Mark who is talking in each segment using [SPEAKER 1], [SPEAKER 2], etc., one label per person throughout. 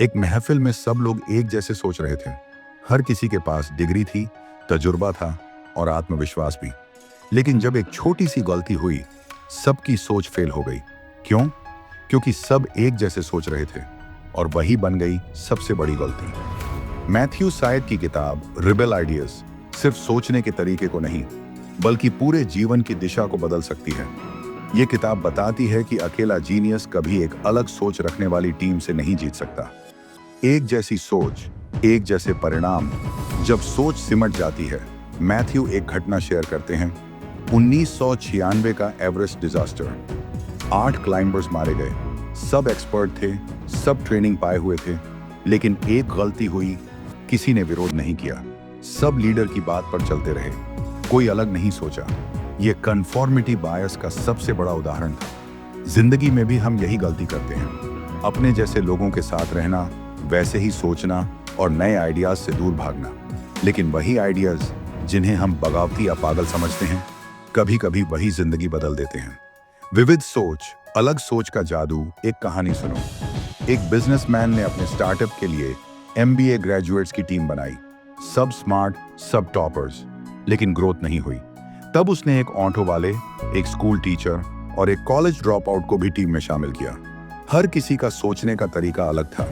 [SPEAKER 1] एक महफिल में सब लोग एक जैसे सोच रहे थे। हर किसी के पास डिग्री थी, तजुर्बा था और आत्मविश्वास भी। लेकिन जब एक छोटी सी गलती हुई, सबकी सोच फेल हो गई। क्यों? क्योंकि सब एक जैसे सोच रहे थे और वही बन गई सबसे बड़ी गलती। मैथ्यू सायद की किताब रिबेल आइडियाज सिर्फ सोचने के तरीके को नहीं, बल्कि पूरे जीवन की दिशा को बदल सकती है। ये किताब बताती है कि अकेला जीनियस कभी एक अलग सोच रखने वाली टीम से नहीं जीत सकता। एक जैसी सोच, एक जैसे परिणाम। जब सोच सिमट जाती है, मैथ्यू एक घटना शेयर करते हैं। 1996 का एवरेस्ट डिजास्टर। 8 क्लाइंबर्स मारे गए। सब एक्सपर्ट थे, सब ट्रेनिंग पाए हुए थे, लेकिन एक गलती हुई। किसी ने विरोध नहीं किया। सब लीडर की बात पर चलते रहे, कोई अलग नहीं सोचा। यह कन्फॉर्मिटी बायस का सबसे बड़ा उदाहरण था। जिंदगी में भी हम यही गलती करते हैं, अपने जैसे लोगों के साथ रहना, वैसे ही सोचना और नए आइडियाज से दूर भागना। लेकिन वही आइडियाज जिन्हें हम बगावती या पागल समझते हैं, कभी कभी वही जिंदगी बदल देते हैं। विविध सोच, अलग सोच का जादू। एक कहानी सुनो। एक बिजनेसमैन ने अपने स्टार्टअप के लिए MBA ग्रेजुएट्स की टीम बनाई। सब स्मार्ट, सब टॉपर्स, लेकिन ग्रोथ नहीं हुई। तब उसने एक ऑटो वाले, एक स्कूल टीचर और एक कॉलेज ड्रॉप आउट को भी टीम में शामिल किया। हर किसी का सोचने का तरीका अलग था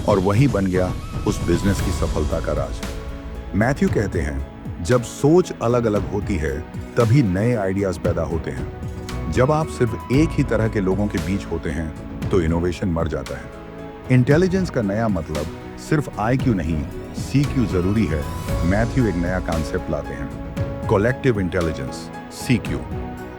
[SPEAKER 1] और वही बन गया उस बिजनेस की सफलता का राज। मैथ्यू कहते हैं, जब सोच अलग अलग होती है तभी नए आइडियाज पैदा होते हैं। जब आप सिर्फ एक ही तरह के लोगों के बीच होते हैं तो इनोवेशन मर जाता है। इंटेलिजेंस का नया मतलब सिर्फ IQ नहीं, CQ जरूरी है। मैथ्यू एक नया कॉन्सेप्ट लाते हैं, कलेक्टिव इंटेलिजेंस, CQ।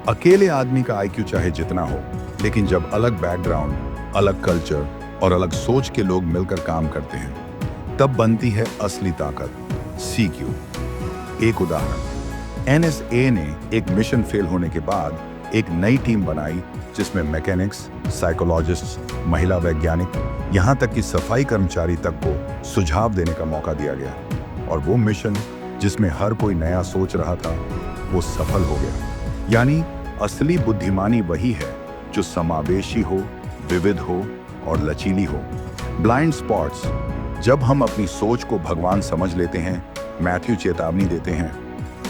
[SPEAKER 1] अकेले आदमी का IQ चाहे जितना हो, लेकिन जब अलग बैकग्राउंड, अलग कल्चर और अलग सोच के लोग मिलकर काम करते हैं, तब बनती है असली ताकत, CQ। एक उदाहरण, NSA ने एक मिशन फेल होने के बाद एक नई टीम बनाई जिसमें मैकेनिक्स, साइकोलॉजिस्ट, महिला वैज्ञानिक, यहां तक कि सफाई कर्मचारी तक को सुझाव देने का मौका दिया गया। और वो मिशन जिसमें हर कोई नया सोच रहा था, वो सफल हो गया। यानी असली बुद्धिमानी वही है जो समावेशी हो, विविध हो और लचीली हो। ब्लाइंड स्पॉट्स, जब हम अपनी सोच को भगवान समझ लेते हैं, मैथ्यू चेतावनी देते हैं,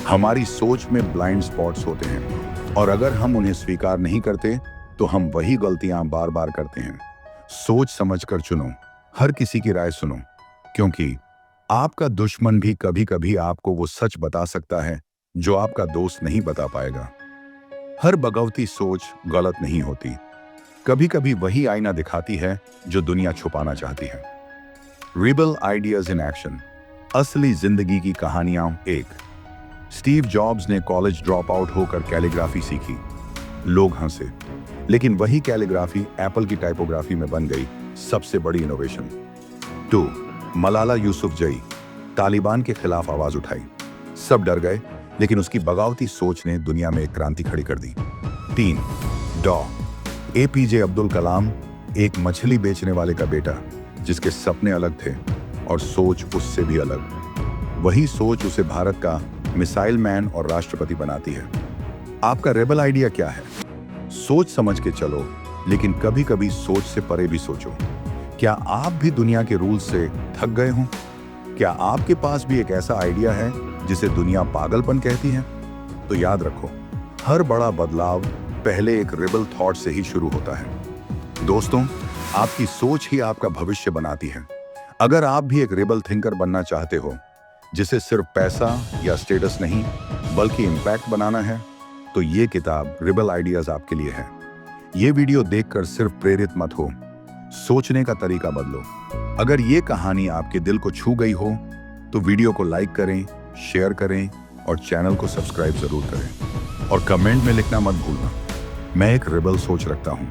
[SPEAKER 1] हमारी सोच में ब्लाइंड स्पॉट्स होते हैं और अगर हम उन्हें स्वीकार नहीं करते तो हम वही गलतियां बार बार करते हैं। सोच समझकर चुनो, हर किसी की राय सुनो, क्योंकि आपका दुश्मन भी कभी कभी आपको वो सच बता सकता है जो आपका दोस्त नहीं बता पाएगा। हर बगावती सोच गलत नहीं होती, कभी कभी वही आईना दिखाती है जो दुनिया छुपाना चाहती है। रिबेल आइडियाज इन एक्शन, असली जिंदगी की कहानियां। एक, स्टीव जॉब्स ने कॉलेज ड्रॉप आउट होकर कैलीग्राफी सीखी। लोग हंसे, लेकिन वही कैलीग्राफी एप्पल की टाइपोग्राफी में बन गई सबसे बड़ी इनोवेशन। 2, मलाला यूसुफजई, तालिबान के खिलाफ आवाज उठाई। सब डर गए, लेकिन उसकी बगावती सोच ने दुनिया में एक क्रांति खड़ी कर दी। 3, डॉ. APJ अब्दुल कलाम, एक मछली बेचने वाले का बेटा जिसके सपने अलग थे और सोच उससे भी अलग। वही सोच उसे भारत का मिसाइल मैन और राष्ट्रपति बनाती है। आपका रेबल आइडिया क्या है? सोच समझ के चलो, लेकिन कभी कभी सोच से परे भी सोचो। क्या आप भी दुनिया के रूल से थक गए हो? क्या आपके पास भी एक ऐसा आइडिया है जिसे दुनिया पागलपन कहती है? तो याद रखो, हर बड़ा बदलाव पहले एक रिबल थॉट से ही शुरू होता है। दोस्तों, आपकी सोच ही आपका भविष्य बनाती है। अगर आप भी एक रिबल थिंकर बनना चाहते हो, जिसे सिर्फ पैसा या स्टेटस नहीं बल्कि इम्पैक्ट बनाना है, तो ये किताब रिबेल आइडियाज आपके लिए है। ये वीडियो देखकर सिर्फ प्रेरित मत हो, सोचने का तरीका बदलो। अगर ये कहानी आपके दिल को छू गई हो तो वीडियो को लाइक करें, शेयर करें और चैनल को सब्सक्राइब जरूर करें। और कमेंट में लिखना मत भूलना, मैं एक रिबेल सोच रखता हूँ।